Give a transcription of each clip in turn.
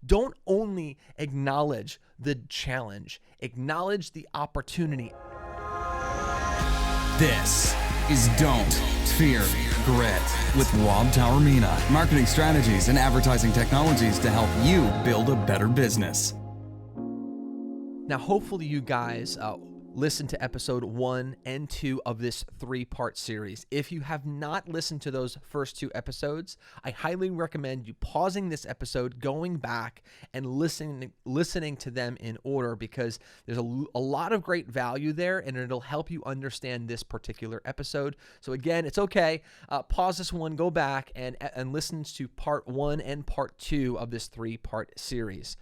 Don't only acknowledge the challenge, acknowledge the opportunity. This is Don't Fear Grit with Rob Taormina. Marketing strategies and advertising technologies to help you build a better business. Now, hopefully you guys listen to episode 1 and 2 of this 3-part series. If you have not listened to those first 2 episodes, I highly recommend you pausing this episode, going back and listening to them in order, because there's a lot of great value there and it'll help you understand this particular episode. So again, it's okay. Pause this one, go back and listen to part 1 and part 2 of this 3-part series.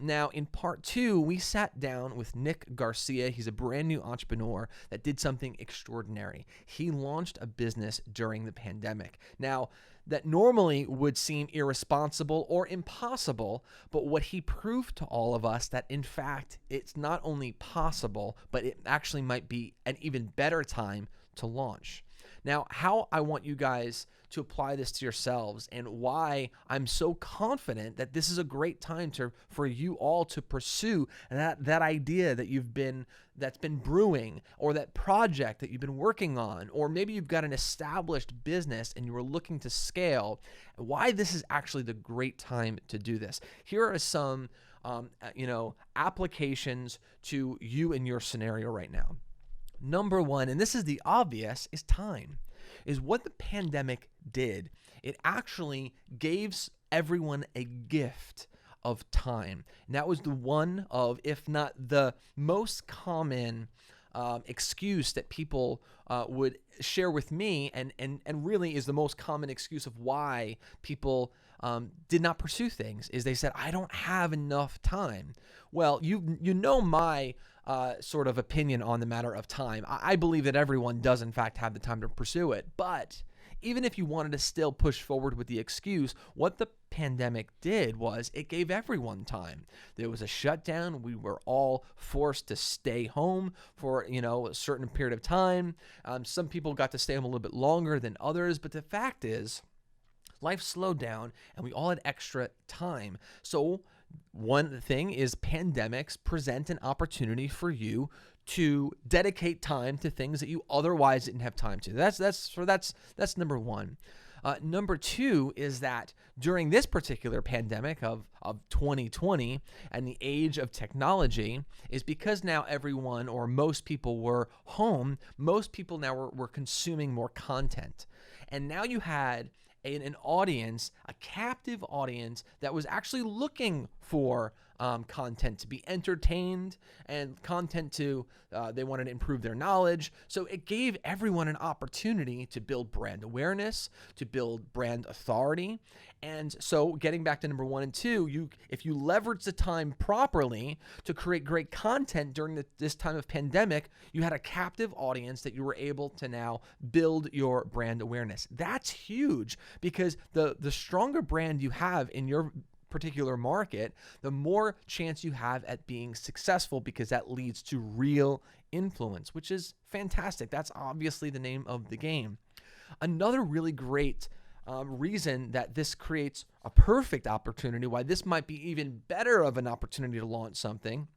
Now, in part 2, we sat down with Nick Garcia. He's a brand new entrepreneur that did something extraordinary. He launched a business during the pandemic. Now, that normally would seem irresponsible or impossible, but what he proved to all of us that, in fact, it's not only possible, but it actually might be an even better time to launch. Now, how I want you guys to apply this to yourselves and why I'm so confident that this is a great time for you all to pursue that idea that's been brewing, or that project that you've been working on, or maybe you've got an established business and you are looking to scale, why this is actually the great time to do this. Here are some applications to you and your scenario right now. Number 1, and this is the obvious, is time. Is what the pandemic did. It actually gave everyone a gift of time. And that was the one of, if not the most common excuse that people would share with me, and really is the most common excuse of why people did not pursue things, is they said, I don't have enough time. Well, you know my sort of opinion on the matter of time. I believe that everyone does in fact have the time to pursue it, but even if you wanted to still push forward with the excuse, what the pandemic did was it gave everyone time. There was a shutdown. We were all forced to stay home for, a certain period of time. Some people got to stay home a little bit longer than others, but the fact is, life slowed down and we all had extra time. So one thing is, pandemics present an opportunity for you to dedicate time to things that you otherwise didn't have time to. That's number 1. Number 2 is that during this particular pandemic of 2020 and the age of technology, is because now everyone, or most people, were home, most people now were consuming more content. And now you had an audience, a captive audience that was actually looking for content to be entertained, and content to, they wanted to improve their knowledge. So it gave everyone an opportunity to build brand awareness, to build brand authority. And so getting back to number 1 and 2, if you leverage the time properly to create great content during this time of pandemic, you had a captive audience that you were able to now build your brand awareness. That's huge, because the stronger brand you have in your particular market, the more chance you have at being successful, because that leads to real influence, which is fantastic. That's obviously the name of the game. Another really great reason that this creates a perfect opportunity, why this might be even better of an opportunity to launch something,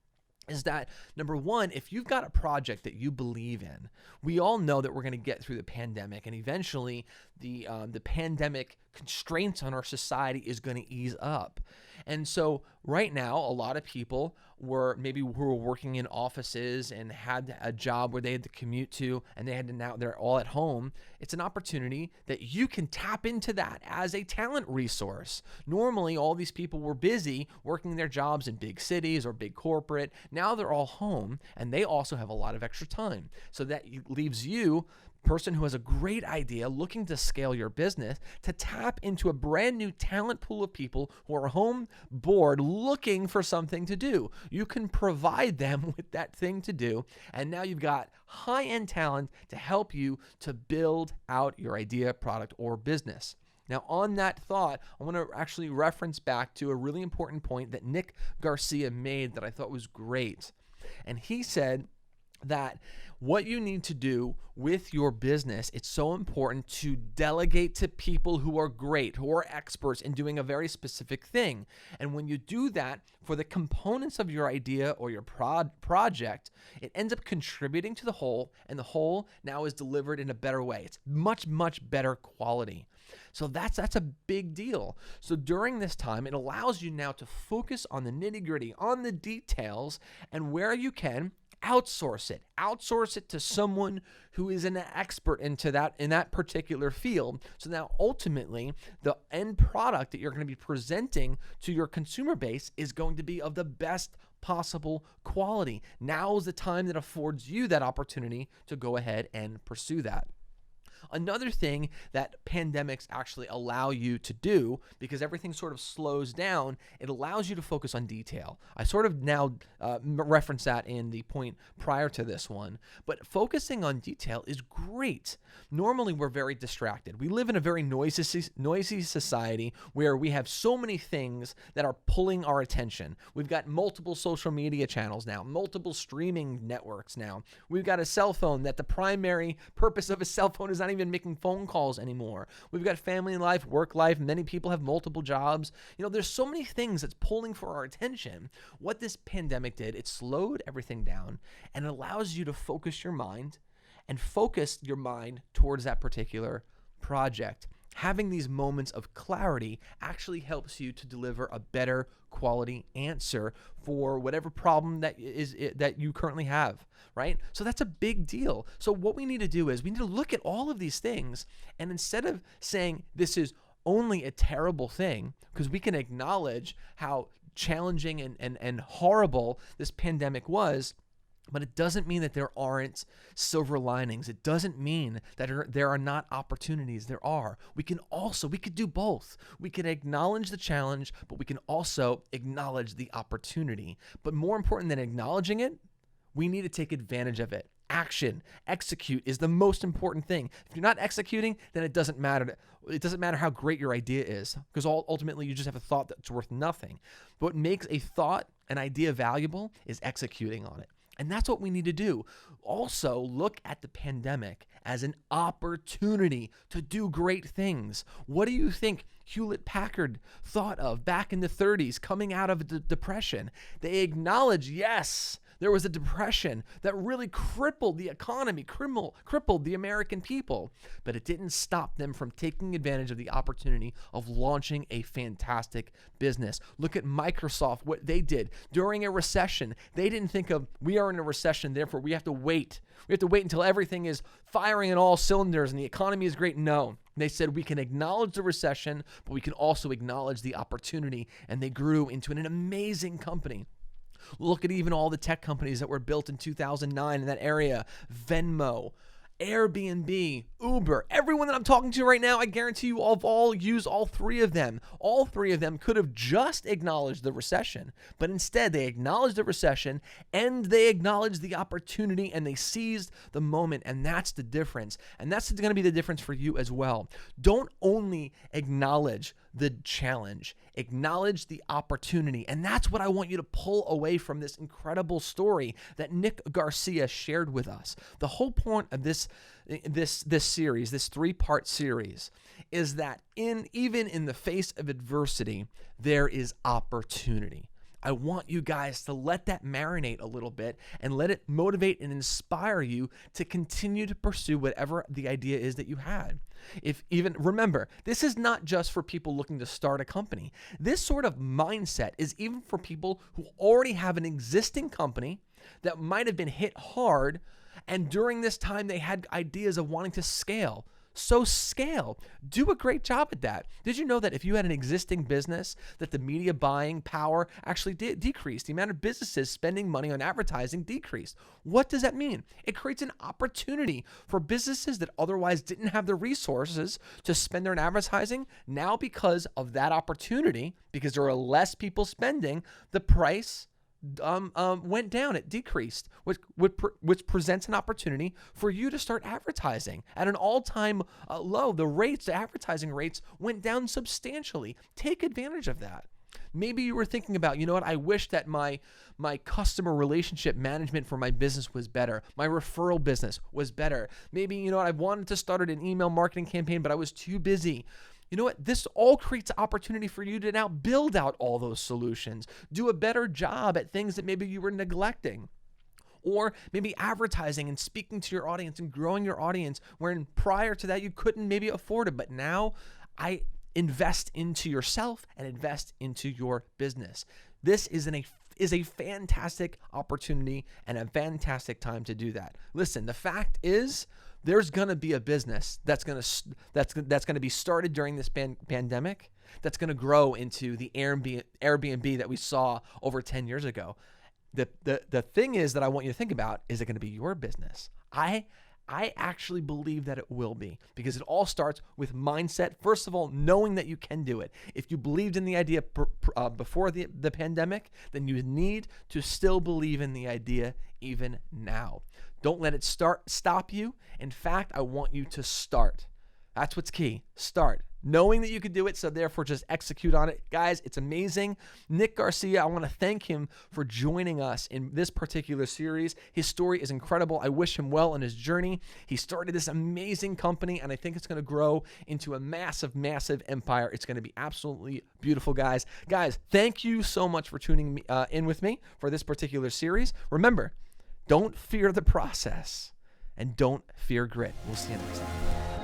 is that, number 1, if you've got a project that you believe in, we all know that we're going to get through the pandemic, and eventually the pandemic constraints on our society is going to ease up. And so right now, a lot of people were working in offices and had a job where they had to commute to, and they're all at home. It's an opportunity that you can tap into that as a talent resource. Normally, all these people were busy working their jobs in big cities or big corporate. Now they're all home, and they also have a lot of extra time. So that leaves you, person who has a great idea looking to scale your business, to tap into a brand new talent pool of people who are home, bored, looking for something to do. You can provide them with that thing to do, and now you've got high-end talent to help you to build out your idea, product, or business. Now, on that thought, I want to actually reference back to a really important point that Nick Garcia made that I thought was great. And he said that what you need to do with your business, it's so important to delegate to people who are great, who are experts in doing a very specific thing. And when you do that for the components of your idea or your project, it ends up contributing to the whole, and the whole now is delivered in a better way. It's much, much better quality. So that's a big deal. So during this time, it allows you now to focus on the nitty-gritty, on the details, and where you can, outsource it to someone who is an expert in that particular field. So now ultimately the end product that you're going to be presenting to your consumer base is going to be of the best possible quality. Now is the time that affords you that opportunity to go ahead and pursue that. Another thing that pandemics actually allow you to do, because everything sort of slows down, it allows you to focus on detail. I sort of now reference that in the point prior to this one, but focusing on detail is great. Normally, we're very distracted. We live in a very noisy society where we have so many things that are pulling our attention. We've got multiple social media channels now, multiple streaming networks now. We've got a cell phone that the primary purpose of a cell phone is not even making phone calls anymore. We've got family life, work life. Many people have multiple jobs. There's so many things that's pulling for our attention. What this pandemic did, it slowed everything down and allows you to focus your mind towards that particular project. Having these moments of clarity actually helps you to deliver a better quality answer for whatever problem that you currently have, right? So that's a big deal. So what we need to do is we need to look at all of these things, and instead of saying this is only a terrible thing, because we can acknowledge how challenging and horrible this pandemic was, but it doesn't mean that there aren't silver linings. It doesn't mean that there are not opportunities. There are. We could do both. We can acknowledge the challenge, but we can also acknowledge the opportunity. But more important than acknowledging it, we need to take advantage of it. Execute is the most important thing. If you're not executing, then it doesn't matter. It doesn't matter how great your idea is, because ultimately you just have a thought that's worth nothing. But what makes a thought, an idea valuable is executing on it. And that's what we need to do. Also, look at the pandemic as an opportunity to do great things. What do you think Hewlett-Packard thought of back in the 30s coming out of the Depression? They acknowledged, yes, there was a depression that really crippled the economy, crippled the American people, but it didn't stop them from taking advantage of the opportunity of launching a fantastic business. Look at Microsoft, what they did during a recession. They didn't think of, we are in a recession, therefore we have to wait. We have to wait until everything is firing in all cylinders and the economy is great. No. They said we can acknowledge the recession, but we can also acknowledge the opportunity, and they grew into an amazing company. Look at even all the tech companies that were built in 2009 in that area. Venmo, Airbnb, Uber, everyone that I'm talking to right now, I guarantee you all use all three of them. All three of them could have just acknowledged the recession, but instead they acknowledged the recession and they acknowledged the opportunity and they seized the moment, and that's the difference. And that's going to be the difference for you as well. Don't only acknowledge the challenge, acknowledge the opportunity. And that's what I want you to pull away from this incredible story that Nick Garcia shared with us. The whole point of this series, this 3-part series, is that even in the face of adversity, there is opportunity. I want you guys to let that marinate a little bit and let it motivate and inspire you to continue to pursue whatever the idea is that you had. Remember, this is not just for people looking to start a company. This sort of mindset is even for people who already have an existing company that might have been hit hard, and during this time they had ideas of wanting to scale. So scale. Do a great job at that. Did you know that if you had an existing business, that the media buying power actually decreased? The amount of businesses spending money on advertising decreased. What does that mean? It creates an opportunity for businesses that otherwise didn't have the resources to spend on advertising. Now, because of that opportunity, because there are less people spending, the price went down. It decreased, which presents an opportunity for you to start advertising at an all-time low. The advertising rates went down substantially. Take advantage of that. Maybe you were thinking about, you know what, I wish that my customer relationship management for my business was better. My referral business was better. Maybe, you know what, I wanted to start an email marketing campaign, but I was too busy. You know what? This all creates opportunity for you to now build out all those solutions, do a better job at things that maybe you were neglecting. Or maybe advertising and speaking to your audience and growing your audience, wherein prior to that you couldn't maybe afford it, but now I invest into yourself and invest into your business. This is a fantastic opportunity and a fantastic time to do that. Listen, the fact is, there's going to be a business that's going to be started during this pandemic that's going to grow into the Airbnb that we saw over 10 years ago. The thing is that I want you to think about, is it going to be your business? I actually believe that it will be, because it all starts with mindset. First of all, knowing that you can do it. If you believed in the idea before the pandemic, then you need to still believe in the idea even now. Don't let it stop you. In fact, I want you to start. That's what's key. Start. Knowing that you could do it, so therefore just execute on it. Guys, it's amazing. Nick Garcia, I want to thank him for joining us in this particular series. His story is incredible. I wish him well in his journey. He started this amazing company, and I think it's going to grow into a massive, massive empire. It's going to be absolutely beautiful, guys. Guys, thank you so much for tuning in with me for this particular series. Remember, don't fear the process, and don't fear grit. We'll see you next time.